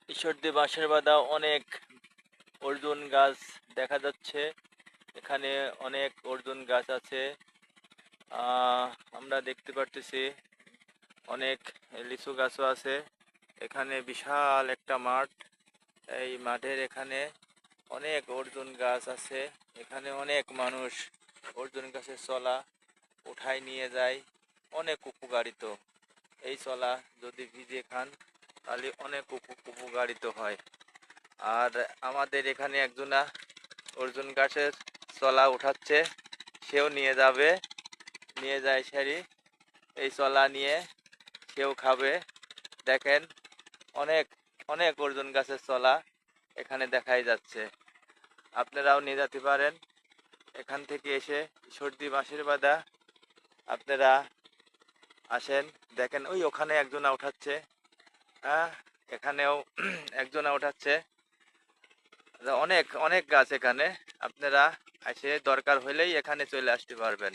ঈশ্বরদী বাঁশের বাঁধা অনেক অর্জুন গাছ দেখা যাচ্ছে। এখানে অনেক অর্জুন গাছ আছে। আমরা দেখতে পারতেছি অনেক লিচু গাছও আছে। এখানে বিশাল একটা মাঠ। এই মাঠের এখানে অনেক অর্জুন গাছ আছে। এখানে অনেক মানুষ অর্জুন গাছের চলা উঠায় নিয়ে যায়। অনেক উপকারিত এই চলা যদি ভিজে খান তাহলে অনেক উপকারিত হয়। আর আমাদের এখানে একজনা অর্জুন গাছের চলা উঠাচ্ছে, সেও নিয়ে যাবে, নিয়ে যায় সারি এই চলা নিয়ে সেও খাবে। দেখেন অনেক অনেক অর্জুন গাছের চলা এখানে দেখাই যাচ্ছে। আপনারাও নিয়ে যেতে পারেন এখান থেকে এসে সর্দি বাঁশের বাঁধা। আপনারা আসেন, দেখেন ওই ওখানে একজনা উঠাচ্ছে। হ্যাঁ, এখানেও একজনা উঠাচ্ছে। অনেক অনেক গাছ এখানে। আপনারা এসে দরকার হলেই এখানে চলে আসতে পারবেন।